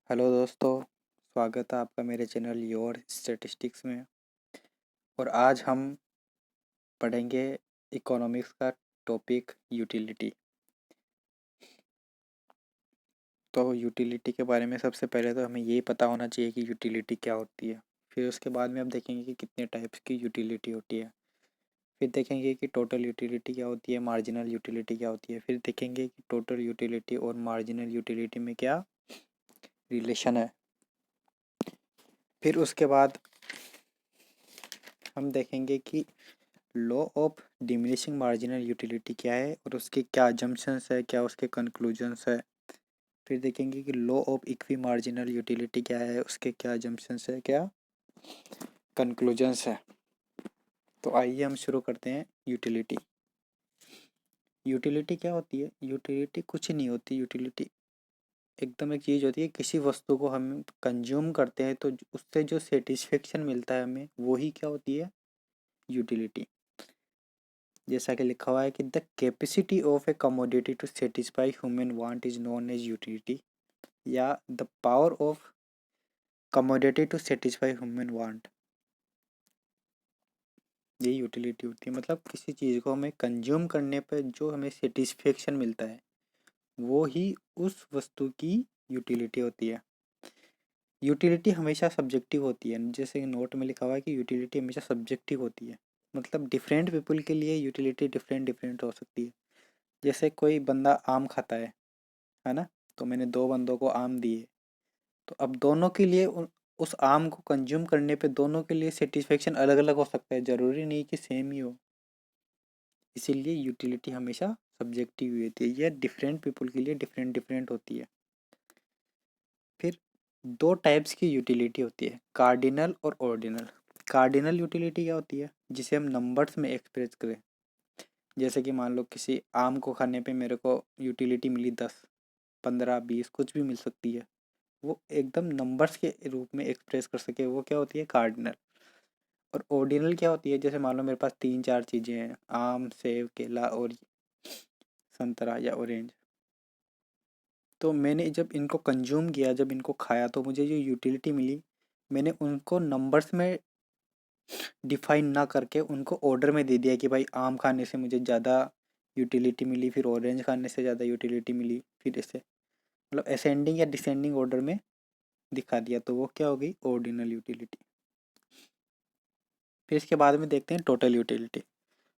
Hello दोस्तों, स्वागत है आपका मेरे चैनल योर स्टैटिस्टिक्स में। और आज हम पढ़ेंगे इकोनॉमिक्स का टॉपिक यूटिलिटी। तो यूटिलिटी के बारे में सबसे पहले तो हमें ये पता होना चाहिए कि यूटिलिटी क्या होती है। फिर उसके बाद में हम देखेंगे कि कितने टाइप्स की यूटिलिटी होती है। फिर देखेंगे कि टोटल यूटिलिटी क्या होती है, मार्जिनल यूटिलिटी क्या होती है। फिर देखेंगे कि टोटल यूटिलिटी और मार्जिनल यूटिलिटी में क्या रिलेशन है। फिर उसके बाद हम देखेंगे कि law of diminishing marginal utility क्या है और उसके क्या अजम्पशंस है, क्या उसके कंक्लूजन्स है। फिर देखेंगे कि law of equi marginal utility क्या है, उसके क्या अजम्पशंस है, क्या कंक्लूजन्स है। तो आइए हम शुरू करते हैं यूटिलिटी। यूटिलिटी क्या होती है? यूटिलिटी कुछ नहीं होती। यूटिलिटी एकदम एक चीज़ होती है, किसी वस्तु को हम कंज्यूम करते हैं तो उससे जो सेटिस्फेक्शन मिलता है हमें, वही क्या होती है? यूटिलिटी। जैसा कि लिखा हुआ है कि the capacity of a commodity to satisfy human want is known as utility, या the power of commodity to satisfy human want. ये यूटिलिटी होती है, मतलब किसी चीज़ को हमें कंज्यूम करने पर जो हमें सेटिस्फेक्शन मिलता है वो ही उस वस्तु की यूटिलिटी होती है। यूटिलिटी हमेशा सब्जेक्टिव होती है, जैसे नोट में लिखा हुआ है कि यूटिलिटी हमेशा सब्जेक्टिव होती है। मतलब डिफरेंट पीपल के लिए यूटिलिटी डिफरेंट डिफरेंट हो सकती है। जैसे कोई बंदा आम खाता है ना, तो मैंने दो बंदों को आम दिए, तो अब दोनों के लिए उस आम को कंज्यूम करने पे दोनों के लिए सेटिस्फेक्शन अलग अलग हो सकता है, ज़रूरी नहीं कि सेम ही हो। इसीलिए यूटिलिटी हमेशा सब्जेक्टिव होती है, यह डिफरेंट पीपल के लिए डिफरेंट डिफरेंट होती है। फिर दो टाइप्स की यूटिलिटी होती है, कार्डिनल और ऑर्डिनल। कार्डिनल यूटिलिटी क्या होती है? जिसे हम नंबर्स में एक्सप्रेस करें। जैसे कि मान लो किसी आम को खाने पे मेरे को यूटिलिटी मिली 10, 15, 20, कुछ भी मिल सकती है। वो एकदम नंबर्स के रूप में एक्सप्रेस कर सके, वो क्या होती है? कार्डिनल। और ऑर्डिनल क्या होती है? जैसे मान लो मेरे पास 3-4 चीज़ें हैं, आम, सेब, केला और संतरा या ऑरेंज। तो मैंने जब इनको कंज्यूम किया, जब इनको खाया, तो मुझे जो यूटिलिटी मिली, मैंने उनको नंबर्स में डिफाइन ना करके उनको ऑर्डर में दे दिया कि भाई आम खाने से मुझे ज़्यादा यूटिलिटी मिली, फिर ऑरेंज खाने से ज़्यादा यूटिलिटी मिली, फिर ऐसे मतलब असेंडिंग या डिसेंडिंग ऑर्डर में दिखा दिया। तो वो क्या हो गई? Ordinal utility. फिर इसके बाद में देखते हैं टोटल यूटिलिटी।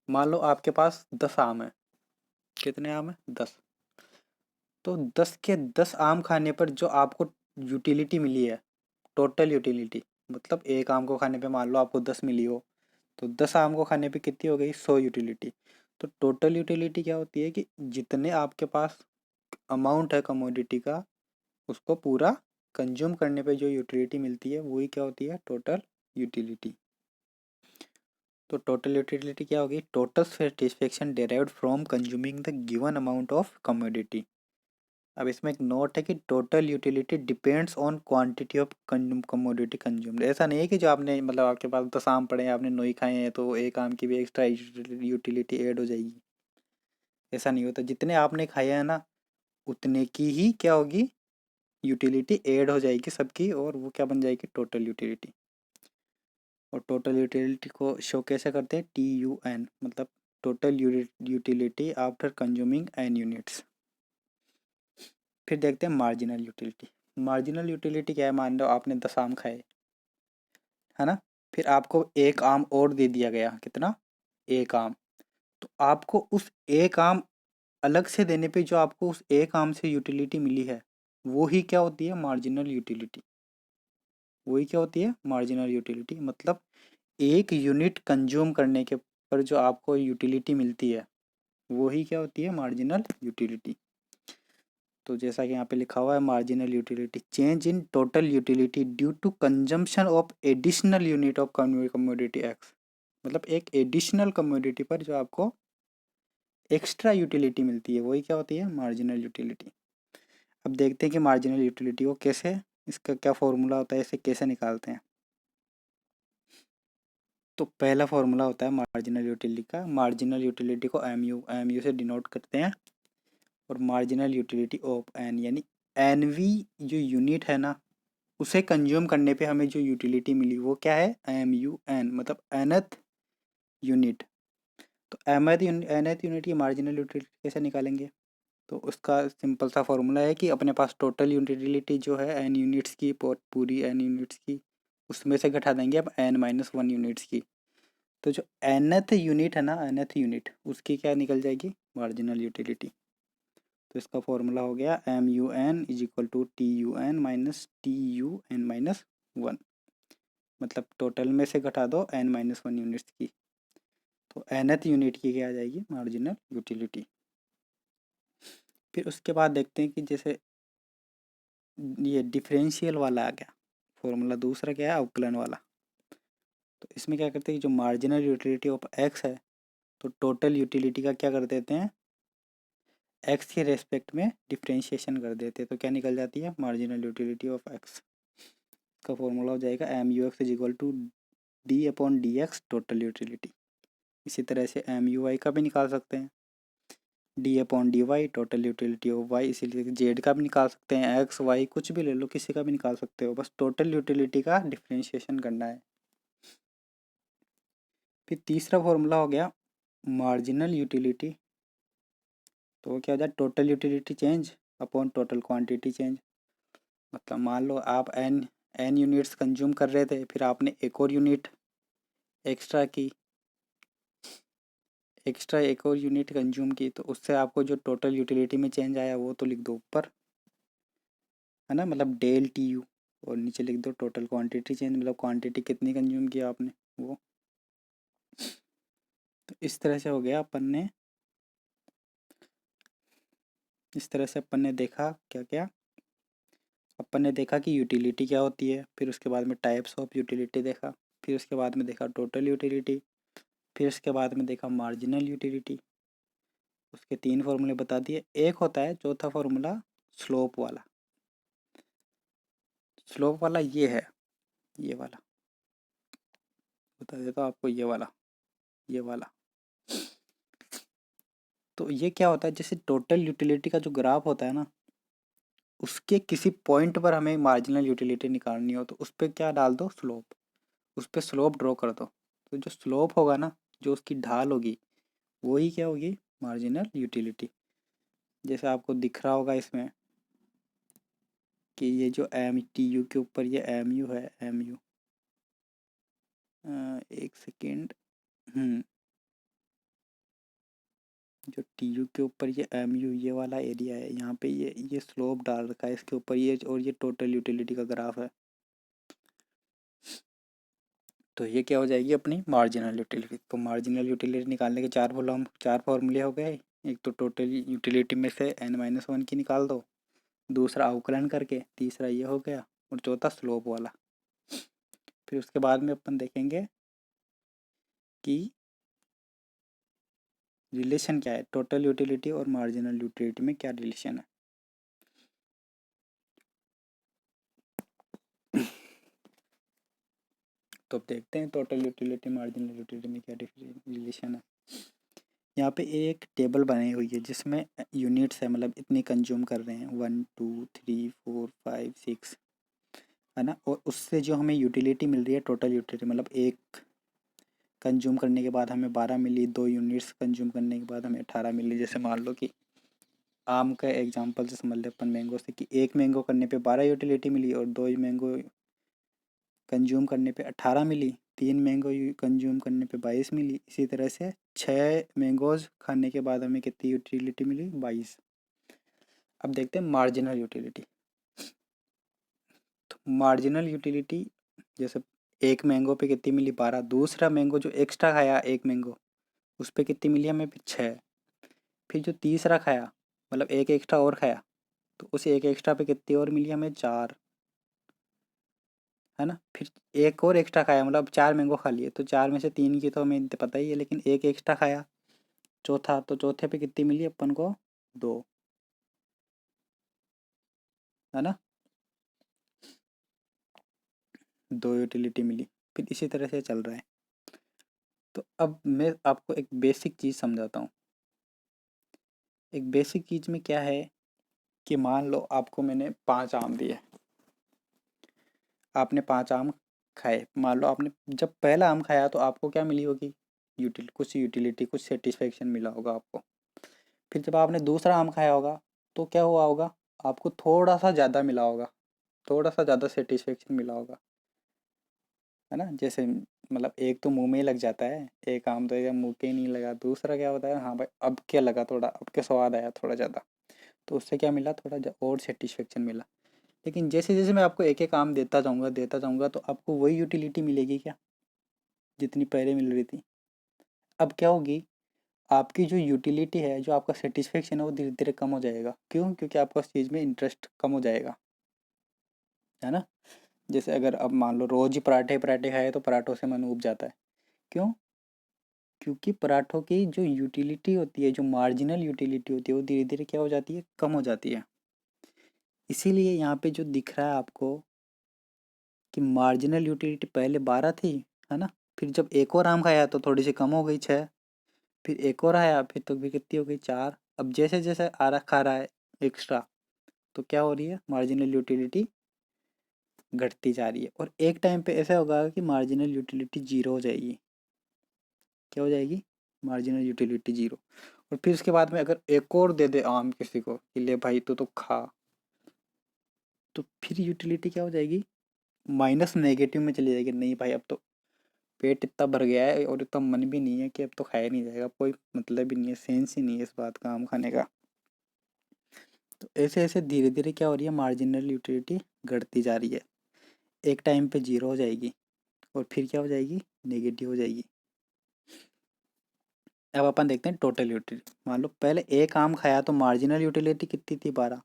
मान लो आपके पास 10 आम है। कितने आम है? 10। तो 10 के 10 आम खाने पर जो आपको यूटिलिटी मिली है, टोटल यूटिलिटी, मतलब एक आम को खाने पे मान लो आपको 10 मिली हो, तो 10 आम को खाने पे कितनी हो गई? 100 यूटिलिटी। तो टोटल यूटिलिटी क्या होती है कि जितने आपके पास अमाउंट है कमोडिटी का, उसको पूरा कंज्यूम करने पे जो यूटिलिटी मिलती है वही क्या होती है? Total utility. तो टोटल यूटिलिटी क्या होगी? Total satisfaction derived from consuming the given amount of commodity. अब इसमें एक नोट है कि total utility depends on quantity of commodity consumed. ऐसा नहीं है कि जो आपने मतलब आपके पास 10 आम पड़े हैं, आपने 9 ही खाए हैं, तो एक आम की भी एक्स्ट्रा यूटिलिटी ऐड हो जाएगी। ऐसा नहीं होता। जितने आपने खाए हैं ना, उतने की ही क्या होगी? यूटिलिटी ऐड हो जाएगी सबकी, और वो क्या बन जाएगी? Total utility. और टोटल यूटिलिटी को शो कैसे करते हैं? TUN, मतलब total utility after consuming n units. फिर देखते हैं मार्जिनल यूटिलिटी। मार्जिनल यूटिलिटी क्या है? मान लो आपने 10 आम खाए, है ना, फिर आपको एक आम और दे दिया गया। कितना? एक आम। तो आपको उस एक आम अलग से देने पे जो आपको उस एक आम से यूटिलिटी मिली है, वो ही क्या होती है? Marginal utility. वही क्या होती है? Marginal utility. मतलब एक यूनिट कंज्यूम करने के पर जो आपको यूटिलिटी मिलती है, वो ही क्या होती है? Marginal utility. तो जैसा कि यहाँ पे लिखा हुआ है, marginal utility change in total utility due to consumption of additional unit of commodity X. मतलब एक एडिशनल कमोडिटी पर जो आपको एक्स्ट्रा यूटिलिटी मिलती है, वही क्या होती है? Marginal utility. अब देखते हैं कि मार्जिनल यूटिलिटी को कैसे, इसका क्या फॉर्मूला होता है, इसे कैसे निकालते हैं। तो पहला फॉर्मूला होता है मार्जिनल यूटिलिटी का। मार्जिनल यूटिलिटी को एम यू से डिनोट करते हैं। और मार्जिनल यूटिलिटी ऑफ एन, यानी एनवी जो यूनिट है ना, उसे कंज्यूम करने पे हमें जो यूटिलिटी मिली वो क्या है, एम यू एन, मतलब nth यूनिट। तो nth यूनिट की मार्जिनल यूटिलिटी कैसे निकालेंगे? तो उसका सिंपल सा फॉर्मूला है कि अपने पास टोटल यूटिलिटी जो है एन यूनिट्स की, पूरी एन यूनिट्स की, उसमें से घटा देंगे अब n-1 यूनिट्स की। तो जो nth यूनिट है ना, nth यूनिट, उसकी क्या निकल जाएगी, मार्जिनल यूटिलिटी। तो इसका फॉर्मूला हो गया M U N is equal to T U N minus T U N minus one, मतलब टोटल में से घटा दो n-1 यूनिट्स की, तो nth यूनिट की क्या आ जाएगी, मार्जिनल यूटिलिटी। फिर उसके बाद देखते हैं कि जैसे ये डिफरेंशियल वाला आ गया फॉर्मूला, दूसरा क्या है, अवकलन वाला। तो इसमें क्या करते हैं, जो मार्जिनल यूटिलिटी ऑफ एक्स है, तो टोटल यूटिलिटी का क्या कर देते हैं, एक्स के रेस्पेक्ट में डिफ्रेंशिएशन कर देते हैं। तो क्या निकल जाती है, मार्जिनल यूटिलिटी ऑफ एक्स का फॉर्मूला हो जाएगा M U X is equal to D upon D X total utility. इसी तरह से एम यू वाई का भी निकाल सकते हैं, D upon D Y total utility of Y. इसीलिए जेड का भी निकाल सकते हैं, एक्स वाई कुछ भी ले लो, किसी का भी निकाल सकते हो, बस टोटल यूटिलिटी का डिफ्रेंशिएशन करना है। फिर तीसरा फॉर्मूला हो गया मार्जिनल यूटिलिटी, तो वो क्या हो जाए, total utility change upon total quantity change. मतलब मान लो आप एन यूनिट्स कंज्यूम कर रहे थे, फिर आपने एक और यूनिट एक्स्ट्रा की, एक और यूनिट कंज्यूम की, तो उससे आपको जो टोटल यूटिलिटी में चेंज आया वो तो लिख दो ऊपर, है ना, मतलब डेल टी यू, और नीचे लिख दो टोटल क्वांटिटी चेंज, मतलब क्वांटिटी कितनी कंज्यूम किया आपने वो। तो इस तरह से हो गया, इस तरह से अपन ने देखा क्या क्या, अपन ने देखा कि यूटिलिटी क्या होती है, फिर उसके बाद में टाइप्स ऑफ यूटिलिटी देखा, फिर उसके बाद में देखा टोटल यूटिलिटी, फिर उसके बाद में देखा मार्जिनल यूटिलिटी। उसके 3 फॉर्मूले बता दिए। एक होता है चौथा फॉर्मूला स्लोप वाला। स्लोप वाला ये है, ये वाला बता देता हूँ आपको, ये वाला। तो ये क्या होता है, जैसे टोटल यूटिलिटी का जो ग्राफ होता है ना, उसके किसी पॉइंट पर हमें मार्जिनल यूटिलिटी निकालनी हो, तो उस पर क्या डाल दो, स्लोप, उस पर स्लोप ड्रॉ कर दो। तो जो स्लोप होगा ना, जो उसकी ढाल होगी, वही क्या होगी, मार्जिनल यूटिलिटी। जैसे आपको दिख रहा होगा इसमें कि ये जो एम टी यू के ऊपर ये एम यू है, एम यू, एक सेकेंड, जो टी यू के ऊपर ये एम यू, ये वाला एरिया है, यहाँ पे ये स्लोप डाल रखा है इसके ऊपर, ये और ये टोटल यूटिलिटी का ग्राफ है। तो ये क्या हो जाएगी, अपनी मार्जिनल यूटिलिटी। तो मार्जिनल यूटिलिटी निकालने के चार फॉर्मूले हो गए। एक तो टोटल यूटिलिटी में से n-1 की निकाल दो, दूसरा अवकलन करके, तीसरा ये हो गया, और चौथा स्लोप वाला। फिर उसके बाद में अपन देखेंगे कि रिलेशन क्या है, टोटल यूटिलिटी और मार्जिनल यूटिलिटी में क्या रिलेशन है। तो अब देखते हैं टोटल यूटिलिटी मार्जिनल यूटिलिटी में क्या रिलेशन है। यहाँ पे एक टेबल बनाई हुई है जिसमें यूनिट्स है, मतलब इतनी कंज्यूम कर रहे हैं, 1 2 3 4 5 6, है ना, और उससे जो हमें यूटिलिटी मिल रही है, टोटल यूटिलिटी, मतलब एक कंज्यूम करने के बाद हमें 12 मिली, 2 यूनिट्स कंज्यूम करने के बाद हमें 18 मिली। जैसे मान लो कि आम का एग्जांपल से समझ ले अपन, मैंगो से, कि एक मैंगो करने पे 12 यूटिलिटी मिली, और 2 मैंगो कंज्यूम करने पे 18 मिली, 3 मैंगो कंज्यूम करने पे 22 मिली। इसी तरह से 6 मैंगोज खाने के बाद हमें कितनी यूटिलिटी मिली, 22। अब देखते हैं मार्जिनल यूटिलिटी। तो मार्जिनल यूटिलिटी, जैसे एक मैंगो पे कितनी मिली, 12, दूसरा मैंगो जो एक्स्ट्रा खाया एक मैंगो, उस पर कितनी मिली हमें, 6। फिर जो तीसरा खाया, मतलब एक एक्स्ट्रा और खाया, तो उस एक एक्स्ट्रा पे कितनी और मिली हमें, 4, है ना। फिर एक और एक्स्ट्रा खाया, मतलब 4 मैंगो खा लिए, तो 4 में से 3 की तो हमें पता ही है, लेकिन एक एक्स्ट्रा खाया चौथा, तो चौथे पे कितनी मिली अपन को, 2, है ना, 2 यूटिलिटी मिली। फिर इसी तरह से चल रहा है। तो अब मैं आपको एक बेसिक चीज़ समझाता हूँ। एक बेसिक चीज़ में क्या है कि मान लो आपको मैंने 5 आम दिए, आपने 5 आम खाए। मान लो आपने जब पहला आम खाया तो आपको क्या मिली होगी, कुछ यूटिलिटी, कुछ सेटिस्फेक्शन मिला होगा आपको। फिर जब आपने दूसरा आम खाया होगा तो क्या हुआ होगा, आपको थोड़ा सा ज़्यादा मिला होगा, थोड़ा सा ज़्यादा सेटिस्फेक्शन मिला होगा, है ना। जैसे मतलब एक तो मुंह में ही लग जाता है, एक आम तो एकदम मुंह के ही नहीं लगा, दूसरा क्या होता है, हाँ भाई अब क्या लगा, थोड़ा अब के स्वाद आया थोड़ा ज़्यादा, तो उससे क्या मिला, थोड़ा और सेटिस्फेक्शन मिला। लेकिन जैसे जैसे मैं आपको एक एक आम देता जाऊँगा तो आपको वही यूटिलिटी मिलेगी क्या, जितनी पहले मिल रही थी। अब क्या होगी, आपकी जो यूटिलिटी है, जो आपका सेटिस्फेक्शन है, वो धीरे धीरे कम हो जाएगा। क्यों, क्योंकि आपका उस चीज़ में इंटरेस्ट कम हो जाएगा, है ना। जैसे अगर अब मान लो रोज ही पराठे पराठे खाए तो पराठों से मन ऊब जाता है। क्यों, क्योंकि पराठों की जो यूटिलिटी होती है, जो मार्जिनल यूटिलिटी होती है, वो धीरे धीरे क्या हो जाती है, कम हो जाती है। इसीलिए यहाँ पे जो दिख रहा है आपको कि मार्जिनल यूटिलिटी पहले 12 थी, है ना। फिर जब एक और आम खाया तो थोड़ी सी कम हो गई 6, फिर एक और आया, फिर तो भी कितनी हो गई 4। अब जैसे जैसे आ रहा खा रहा है एक्स्ट्रा, तो क्या हो रही है, मार्जिनल यूटिलिटी घटती जा रही है। और एक टाइम पे ऐसा होगा कि मार्जिनल यूटिलिटी जीरो हो जाएगी। क्या हो जाएगी, मार्जिनल यूटिलिटी जीरो। और फिर उसके बाद में अगर एक और दे दे आम किसी को कि ले भाई तू तो खा, तो फिर यूटिलिटी क्या हो जाएगी, माइनस नेगेटिव में चली जाएगी। नहीं भाई अब तो पेट इतना भर गया है और इतना मन भी नहीं है कि अब तो खाया नहीं जाएगा, कोई मतलब भी नहीं है, सेंस ही नहीं है इस बात का आम खाने का। तो ऐसे ऐसे धीरे धीरे क्या हो रही है, मार्जिनल यूटिलिटी घटती जा रही है। एक टाइम पे जीरो हो जाएगी और फिर क्या हो जाएगी, नेगेटिव हो जाएगी। अब अपन देखते हैं टोटल यूटिलिटी। मान लो पहले एक आम खाया तो मार्जिनल यूटिलिटी कितनी थी, 12,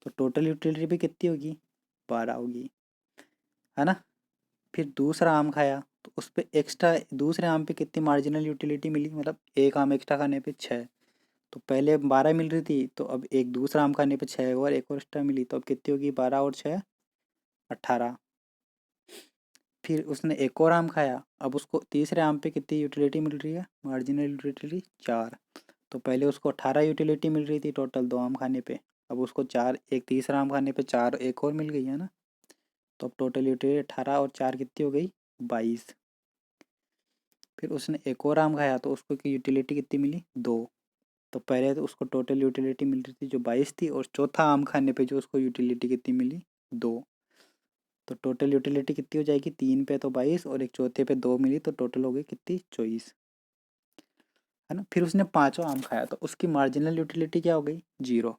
तो टोटल यूटिलिटी भी कितनी होगी, 12 होगी, है ना। फिर दूसरा आम खाया तो उस पर एक्स्ट्रा, दूसरे आम पे कितनी मार्जिनल यूटिलिटी मिली, मतलब एक आम एक्स्ट्रा खाने पे 6। तो पहले 12 मिल रही थी, तो अब एक दूसरा आम खाने पे 6 और एक और एक्स्ट्रा मिली, तो अब कितनी होगी, 12 और 6 18। फिर उसने एक और आम खाया, अब उसको तीसरे आम पे कितनी यूटिलिटी मिल रही है, मार्जिनल यूटिलिटी 4। तो पहले उसको 18 यूटिलिटी मिल रही थी टोटल 2 आम खाने पे, अब उसको 4, एक तीसरा आम खाने पे 4 एक और मिल गई, है ना। तो अब टोटल यूटिलिटी 18 और 4 कितनी हो गई, 22। फिर उसने एक और आम खाया तो उसको की यूटिलिटी कितनी मिली, 2। तो पहले तो उसको टोटल यूटिलिटी मिल रही थी जो 22 थी, और चौथा आम खाने पे जो उसको यूटिलिटी कितनी मिली, 2। तो टोटल यूटिलिटी कितनी हो जाएगी, 3 पे तो 22 और एक चौथे पे 2 मिली, तो टोटल हो गई कितनी, 24, है ना। फिर उसने पांचों आम खाया तो उसकी मार्जिनल यूटिलिटी क्या हो गई, 0।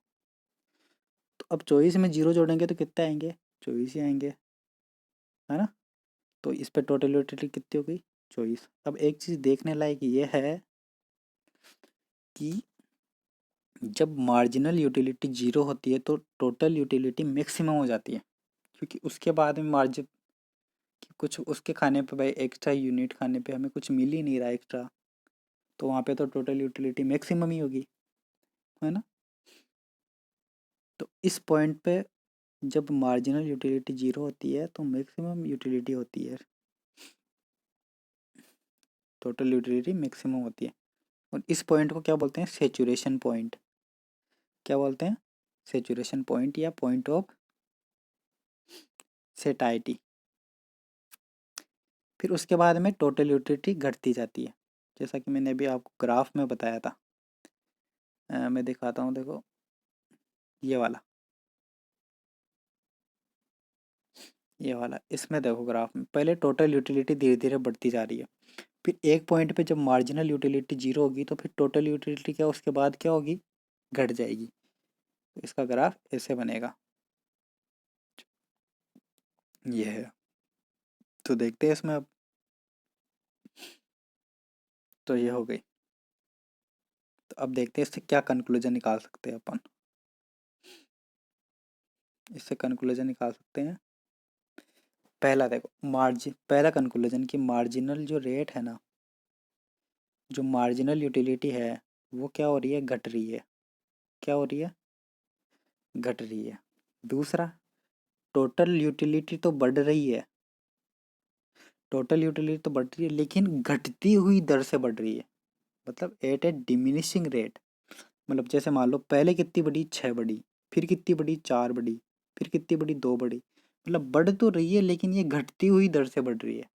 तो अब 24 में 0 जोड़ेंगे तो कितने आएंगे, 24 ही आएंगे, है ना। तो इस पे टोटल यूटिलिटी कितनी हो गई, 24। अब एक चीज़ देखने लायक ये है कि जब मार्जिनल यूटिलिटी 0 होती है तो टोटल यूटिलिटी मैक्सिमम हो जाती है, क्योंकि उसके बाद में मार्जिन कुछ उसके खाने पे भाई एक्स्ट्रा यूनिट खाने पे हमें कुछ मिल ही नहीं रहा एक्स्ट्रा, तो वहाँ पे तो टोटल यूटिलिटी मैक्सिमम ही होगी, है ना। तो इस पॉइंट पे जब मार्जिनल यूटिलिटी 0 होती है तो मैक्सिमम यूटिलिटी होती है, टोटल यूटिलिटी मैक्सिमम होती है। और इस पॉइंट को क्या बोलते हैं, सेचुरेशन पॉइंट। क्या बोलते हैं, सेचुरेशन पॉइंट या पॉइंट ऑफ सेटाइटी। फिर उसके बाद में टोटल यूटिलिटी घटती जाती है, जैसा कि मैंने अभी आपको ग्राफ में बताया था। मैं दिखाता हूँ, देखो ये वाला, ये वाला, इसमें देखो ग्राफ में पहले टोटल यूटिलिटी धीरे धीरे बढ़ती जा रही है। फिर एक पॉइंट पे जब मार्जिनल यूटिलिटी 0 होगी तो फिर टोटल यूटिलिटी क्या उसके बाद क्या होगी, घट जाएगी। तो इसका ग्राफ ऐसे बनेगा, ये है। तो देखते हैं इसमें अब, तो ये हो गई। तो अब देखते हैं इससे क्या कंक्लूजन निकाल सकते हैं अपन। इससे कंक्लूजन निकाल सकते हैं, पहला देखो मार्जिन, पहला कंक्लूजन कि मार्जिनल जो रेट है ना, जो मार्जिनल यूटिलिटी है वो क्या हो रही है, घट रही है। क्या हो रही है, घट रही है। दूसरा, टोटल यूटिलिटी तो बढ़ रही है, टोटल यूटिलिटी तो बढ़ रही है लेकिन घटती हुई दर से बढ़ रही है, मतलब एट ए डिमिनिशिंग रेट। मतलब जैसे मान लो पहले कितनी बढ़ी, 6 बढ़ी, फिर कितनी बढ़ी, 4 बढ़ी, फिर कितनी बढ़ी, 2 बढ़ी। मतलब बढ़ तो रही है लेकिन ये घटती हुई दर से बढ़ रही है।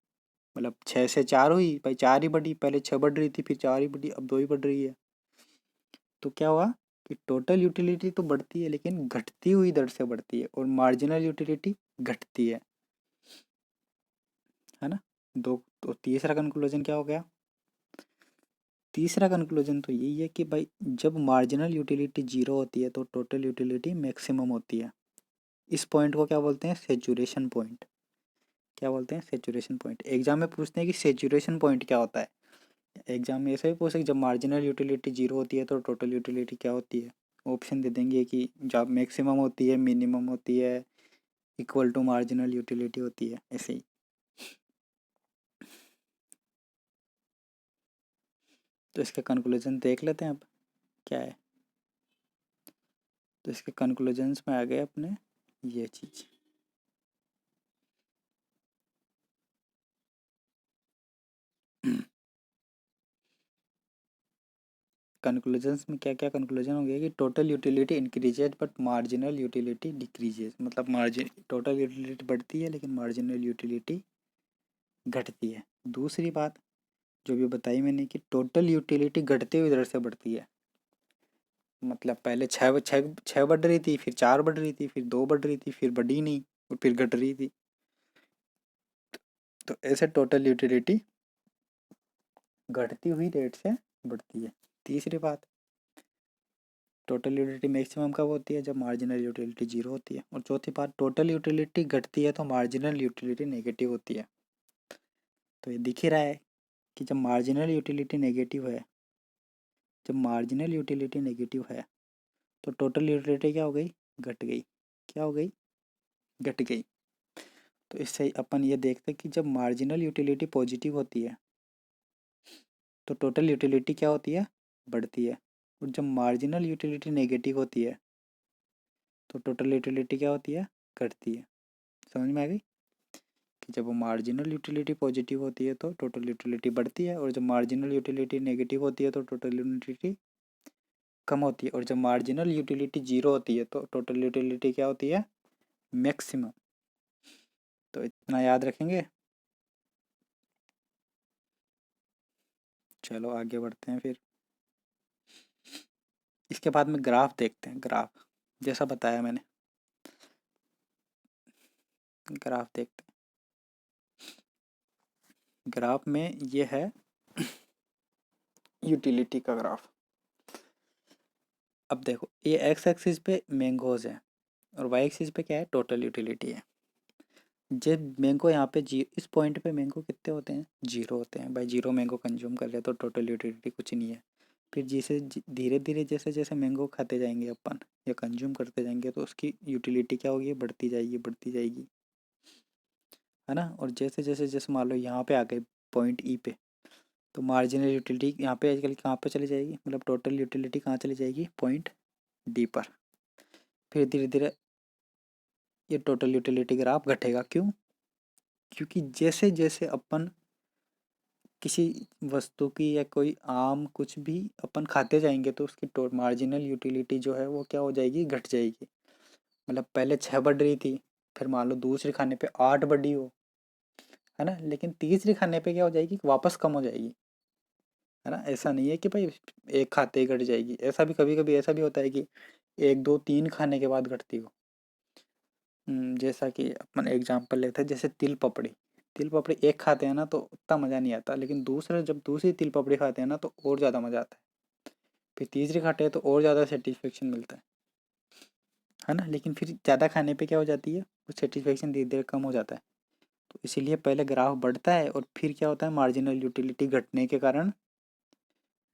मतलब 6 से 4 हुई भाई, 4 ही बढ़ी, पहले 6 बढ़ रही थी, फिर 4 ही बढ़ी, अब 2 ही बढ़ रही है। तो क्या हुआ कि टोटल यूटिलिटी तो बढ़ती है लेकिन घटती हुई दर से बढ़ती है, और मार्जिनल यूटिलिटी घटती है ना। दो तो तीसरा कंक्लूजन क्या हो गया? तीसरा कंक्लूजन तो यही है कि भाई जब मार्जिनल यूटिलिटी जीरो होती है तो टोटल यूटिलिटी मैक्सिमम होती है। इस पॉइंट को क्या बोलते हैं? Saturation point. क्या बोलते हैं? Saturation point. एग्जाम में पूछते हैं कि सेचुरेशन पॉइंट क्या होता है। एग्जाम में ऐसे भी पूछे कि जब मार्जिनल यूटिलिटी जीरो होती है तो टोटल यूटिलिटी क्या होती है। ऑप्शन दे देंगे कि जब मैक्सिमम होती है, मिनिमम होती है, इक्वल टू मार्जिनल यूटिलिटी होती है, ऐसे ही। तो इसका कंक्लूजन देख लेते हैं अब क्या है। तो इसके कंक्लूजन्स में आ गए अपने ये चीज़। कंक्लूजन्स में क्या क्या कंक्लूजन हो गया कि total utility increases but marginal utility decreases. मतलब मार्जिन टोटल यूटिलिटी बढ़ती है लेकिन मार्जिनल यूटिलिटी घटती है। दूसरी बात जो भी बताई मैंने कि टोटल यूटिलिटी घटते हुए दर से बढ़ती है। मतलब पहले छः बढ़ रही थी, फिर 4 बढ़ रही थी, फिर 2 बढ़ रही थी, फिर बढ़ी नहीं, और फिर घट रही थी। तो ऐसे टोटल यूटिलिटी घटती हुई रेट से बढ़ती है। तीसरी बात, टोटल यूटिलिटी मैक्सिमम कब होती है? जब मार्जिनल यूटिलिटी जीरो होती है। और चौथी बात, टोटल यूटिलिटी घटती है तो मार्जिनल यूटिलिटी नेगेटिव होती है। तो ये दिख ही रहा है कि जब मार्जिनल यूटिलिटी नेगेटिव है, जब मार्जिनल यूटिलिटी नेगेटिव है तो टोटल यूटिलिटी क्या हो गई? घट गई। क्या हो गई? घट गई। तो इससे अपन ये देखते हैं कि जब मार्जिनल यूटिलिटी पॉजिटिव होती है तो टोटल यूटिलिटी क्या होती है? बढ़ती है। और जब मार्जिनल यूटिलिटी नेगेटिव होती है तो टोटल यूटिलिटी क्या होती है? घटती है। समझ में आ गई कि जब मार्जिनल यूटिलिटी पॉजिटिव होती है तो टोटल यूटिलिटी बढ़ती है, और जब मार्जिनल यूटिलिटी नेगेटिव होती है तो टोटल यूटिलिटी कम होती है, और जब मार्जिनल यूटिलिटी जीरो होती है तो टोटल यूटिलिटी क्या होती है? मैक्सिमम। तो इतना याद रखेंगे। चलो आगे बढ़ते हैं फिर। इसके बाद में ग्राफ देखते हैं। ग्राफ जैसा बताया मैंने, ग्राफ देखते हैं। ग्राफ में ये है यूटिलिटी का ग्राफ। अब देखो ये एक्स एक्सिस पे मैंगोज है और वाई एक्सिस पे क्या है? टोटल यूटिलिटी है। जब मैंगो यहाँ पे जी इस पॉइंट पे मैंगो कितने होते हैं? जीरो होते हैं। भाई जीरो मैंगो कंज्यूम कर रहे तो टोटल यूटिलिटी कुछ नहीं है। फिर जिसे धीरे धीरे जैसे जैसे मैंगो खाते जाएंगे अपन या कंज्यूम करते जाएंगे तो उसकी यूटिलिटी क्या होगी? बढ़ती जाएगी, बढ़ती जाएगी, है ना। और जैसे जैसे जैसे मान लो यहाँ पे आ गए पॉइंट ई पे, तो मार्जिनल यूटिलिटी यहाँ पे आजकल कहाँ पे चली जाएगी? मतलब टोटल यूटिलिटी कहाँ चली जाएगी? पॉइंट डी पर। फिर धीरे धीरे ये टोटल यूटिलिटी ग्राफ घटेगा। क्यों? क्योंकि जैसे जैसे अपन किसी वस्तु की या कोई आम कुछ भी अपन खाते जाएंगे तो उसकी मार्जिनल यूटिलिटी जो है वो क्या हो जाएगी? घट जाएगी। मतलब पहले 6 बढ़ रही थी, फिर मान लो दूसरे खाने पे 8 बढ़ी हो, है ना, लेकिन तीसरे खाने पे क्या हो जाएगी? वापस कम हो जाएगी, है ना। ऐसा नहीं है कि भाई एक खाते ही घट जाएगी। ऐसा भी कभी कभी ऐसा भी होता है कि एक दो तीन खाने के बाद घटती हो। जैसा कि अपन एग्जांपल लेते हैं, जैसे तिल पपड़ी। तिल पपड़ी एक खाते हैं ना तो उतना मज़ा नहीं आता, लेकिन दूसरे जब दूसरी तिल पपड़ी खाते हैं ना तो और ज़्यादा मज़ा आता है। फिर तीसरी खाते हैं तो और ज़्यादा सेटिस्फेक्शन मिलता है ना। लेकिन फिर ज़्यादा खाने पे क्या हो जाती है? वो सेटिस्फेक्शन धीरे धीरे कम हो जाता है। तो इसीलिए पहले ग्राफ बढ़ता है और फिर क्या होता है? मार्जिनल यूटिलिटी घटने के कारण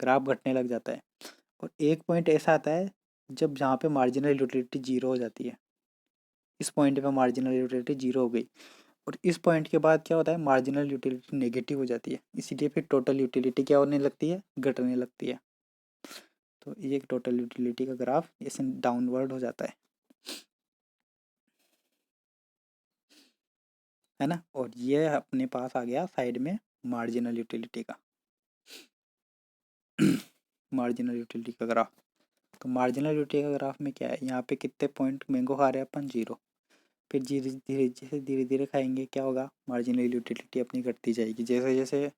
ग्राफ घटने लग जाता है। और एक पॉइंट ऐसा आता है जब जहाँ पे मार्जिनल यूटिलिटी जीरो हो जाती है। इस पॉइंट पे मार्जिनल यूटिलिटी जीरो हो गई, और इस पॉइंट के बाद क्या होता है? मार्जिनल यूटिलिटी नेगेटिव हो जाती है। इसीलिए फिर टोटल यूटिलिटी क्या होने लगती है? घटने लगती है। तो ये टोटल यूटिलिटी का ग्राफ ऐसे डाउनवर्ड हो जाता है ना। और ये अपने पास आ गया साइड में मार्जिनल यूटिलिटी का मार्जिनल यूटिलिटी का ग्राफ। तो मार्जिनल यूटिलिटी का ग्राफ में क्या है, यहाँ पे कितने पॉइंट मैंगो खा रहे हैं अपन, 0। फिर धीरे धीरे जैसे धीरे धीरे खाएंगे क्या होगा, मार्जिनल यूटिलिटी अपनी घटती जाएगी। जैसे जैसे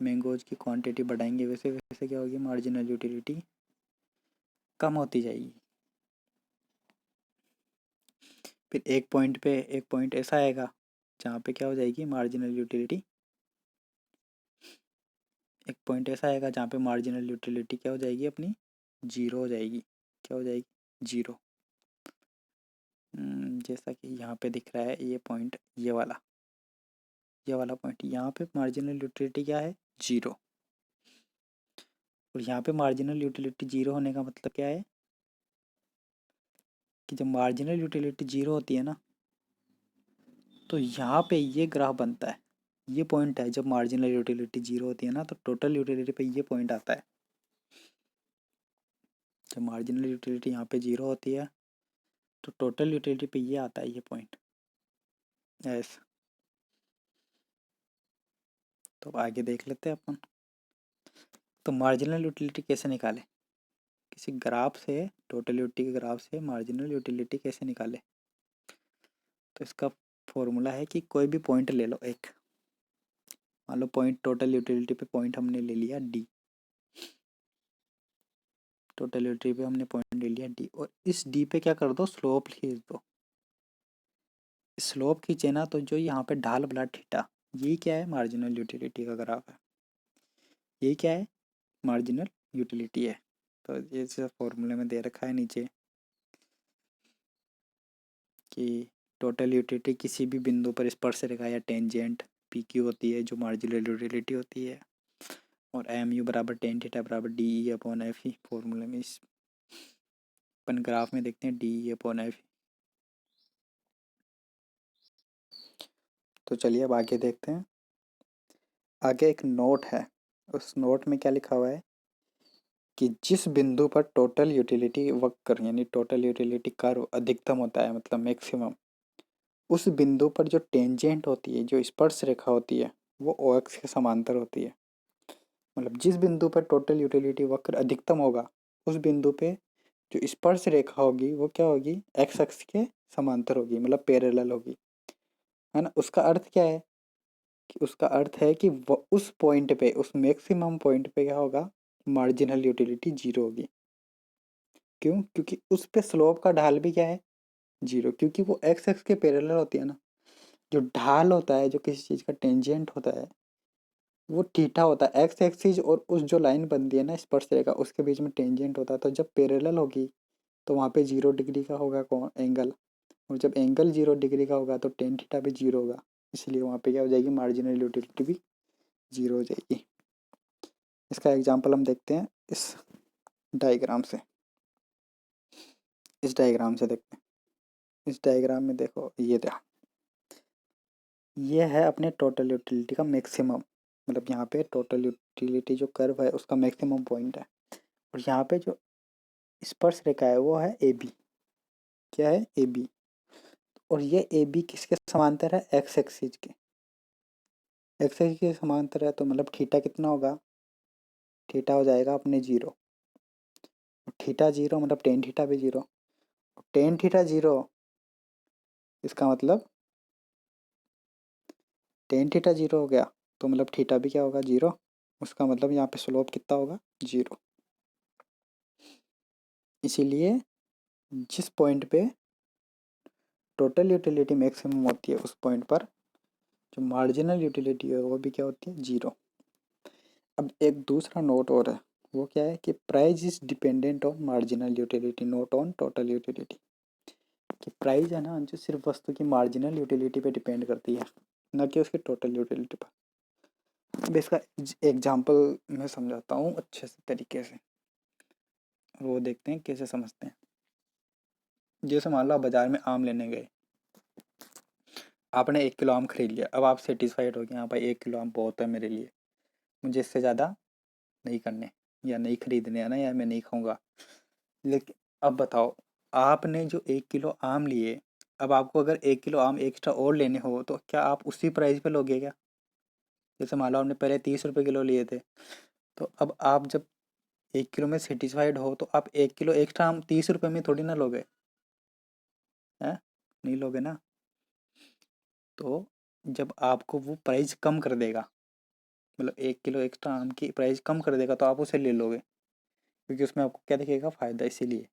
मैंगोज की क्वांटिटी बढ़ाएंगे वैसे वैसे क्या होगी, मार्जिनल यूटिलिटी कम होती जाएगी। फिर एक पॉइंट ऐसा आएगा जहाँ पे क्या हो जाएगी, मार्जिनल यूटिलिटी, एक पॉइंट ऐसा आएगा जहाँ पे मार्जिनल यूटिलिटी क्या हो जाएगी अपनी, 0 हो जाएगी। क्या हो जाएगी, 0। जैसा कि यहाँ पे दिख रहा है ये पॉइंट, ये वाला पॉइंट, यहाँ पे मार्जिनल यूटिलिटी क्या है, 0। और यहाँ पे मार्जिनल यूटिलिटी 0 होने का मतलब क्या है कि जब मार्जिनल यूटिलिटी 0 होती है ना, तो यहाँ पे ये ग्राफ बनता है, ये पॉइंट है। जब मार्जिनल यूटिलिटी 0 होती है ना, तो टोटल यूटिलिटी पे ये पॉइंट आता है। जब मार्जिनल यूटिलिटी यहाँ पे 0 होती है तो टोटल यूटिलिटी पे ये आता है, ये पॉइंट ऐसा। तो आगे देख लेते हैं अपन। तो मार्जिनल यूटिलिटी कैसे निकाले, किसी ग्राफ से, टोटल यूटिलिटी के ग्राफ से मार्जिनल यूटिलिटी कैसे निकाले। तो इसका फॉर्मूला है कि कोई भी पॉइंट ले लो एक, मान लो पॉइंट, टोटल यूटिलिटी पे पॉइंट हमने ले लिया डी, टोटल यूटिलिटी पे हमने पॉइंट ले लिया डी, और इस डी पे क्या कर दो, स्लोप खींच दो। स्लोप खींचे ना तो जो यहाँ पे ढाल वाला थीटा, ये क्या है, मार्जिनल यूटिलिटी का ग्राफ है। ये क्या है, मार्जिनल यूटिलिटी है। तो ये सब फॉर्मूले में दे रखा है नीचे कि टोटल यूटिलिटी किसी भी बिंदु पर स्पर्श रेखा या टेंजेंट पी क्यू होती है, जो मार्जिनल यूटिलिटी होती है। और एम यू बराबर टेन थीटा बराबर D E upon F E, फॉर्मूले में इस अपन ग्राफ में देखते हैं डी ई अपॉन एफ। तो चलिए अब आगे देखते हैं। आगे एक नोट है, उस नोट में क्या लिखा हुआ है कि जिस बिंदु पर टोटल यूटिलिटी वक्र यानी टोटल यूटिलिटी कर्व अधिकतम होता है, मतलब मैक्सिमम, उस बिंदु पर जो टेंजेंट होती है, जो स्पर्श रेखा होती है, वो ओ एक्स के समांतर होती है। मतलब जिस बिंदु पर टोटल यूटिलिटी वक्र अधिकतम होगा, उस बिंदु पे जो स्पर्श रेखा होगी वो क्या होगी, एक्स अक्ष के समांतर होगी, मतलब पैरेलल होगी, है ना। उसका अर्थ क्या है कि उसका अर्थ है कि उस पॉइंट पे, उस मैक्सिमम पॉइंट पे क्या होगा, मार्जिनल यूटिलिटी 0 होगी। क्यों, क्योंकि उस पे स्लोप का ढाल भी क्या है, 0, क्योंकि वो एक्स एक्स के पैरेलल होती है ना। जो ढाल होता है, जो किसी चीज़ का टेंजेंट होता है, वो थीटा होता है। एक्स एक्सिस और उस जो लाइन बनती है ना स्पर्श रेखा, उसके बीच में टेंजेंट होता है। तो जब पैरेलल होगी तो वहाँ पे 0 डिग्री का होगा कौन, एंगल। और जब एंगल 0 डिग्री का होगा तो टेन थीटा भी 0 होगा, इसलिए वहाँ पे क्या हो जाएगी, मार्जिनल यूटिलिटी भी 0 हो जाएगी। इसका एग्जाम्पल हम देखते हैं इस डायग्राम से। इस डायग्राम से देखते हैं। इस डायग्राम में देखो, ये है अपने टोटल यूटिलिटी का मैक्सिमम, मतलब यहाँ पे टोटल यूटिलिटी जो कर्व है उसका मैक्सिमम पॉइंट है। और यहाँ पे जो स्पर्श रेखा है वो है ए बी। क्या है, ए बी। और ये ए बी किसके समांतर है, एक्स एक्सिस के। एक्स एक्सिस के समांतर है, तो मतलब थीटा कितना होगा, थीटा हो जाएगा अपने 0। थीटा 0 मतलब टेन थीटा भी 0। टेन थीटा 0, इसका मतलब टेन थीटा 0 हो गया, तो मतलब थीटा भी क्या होगा, 0। उसका मतलब यहाँ पे स्लोप कितना होगा, 0। इसीलिए जिस पॉइंट पे टोटल यूटिलिटी मैक्सिमम होती है, उस पॉइंट पर जो मार्जिनल यूटिलिटी है वो भी क्या होती है, 0। अब एक दूसरा नोट और है, वो क्या है कि price is dependent on marginal utility not on total utility. कि प्राइस है ना, जो सिर्फ वस्तु की मार्जिनल यूटिलिटी पे डिपेंड करती है, ना कि उसकी टोटल यूटिलिटी पर। अब इसका एग्जाम्पल मैं समझाता हूँ अच्छे से तरीके से, वो देखते हैं कैसे समझते हैं। जैसे मान लो आप बाजार में आम लेने गए, आपने 1 किलो आम खरीद लिया। अब आप सेटिस्फाइड हो गए, हाँ भाई 1 किलो आम बहुत है मेरे लिए, मुझे इससे ज़्यादा नहीं करने या नहीं खरीदने है ना, या मैं नहीं खाऊंगा। लेकिन अब बताओ, आपने जो 1 किलो आम लिए, अब आपको अगर 1 किलो आम एक्स्ट्रा और लेने हो तो क्या आप उसी प्राइस पे लोगे क्या। जैसे मान लो आपने पहले 30 रुपये किलो लिए थे, तो अब आप जब 1 किलो में सेटिस्फाइड हो तो आप 1 किलो एक्स्ट्रा आम 30 रुपये में थोड़ी ना लोगे, हैं? नहीं लोगे ना। तो जब आपको वो प्राइस कम कर देगा, मतलब 1 किलो एक्स्ट्रा आम की प्राइस कम कर देगा, तो आप उसे ले लोगे, क्योंकि उसमें आपको क्या दिखेगा, फ़ायदा, इसीलिए।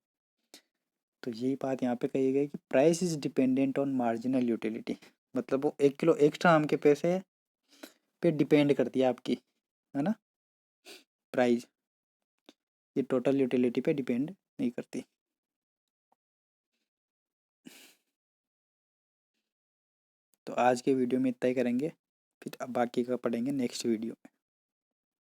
तो यही बात यहाँ पे कही गई कि price is dependent on marginal utility, मतलब वो 1 किलो एक्स्ट्रा आम के पैसे पे डिपेंड करती है आपकी, है ना, प्राइस। ये टोटल यूटिलिटी पे डिपेंड नहीं करती। तो आज के वीडियो में इतना ही करेंगे, फिर अब बाकी का पढ़ेंगे नेक्स्ट वीडियो में।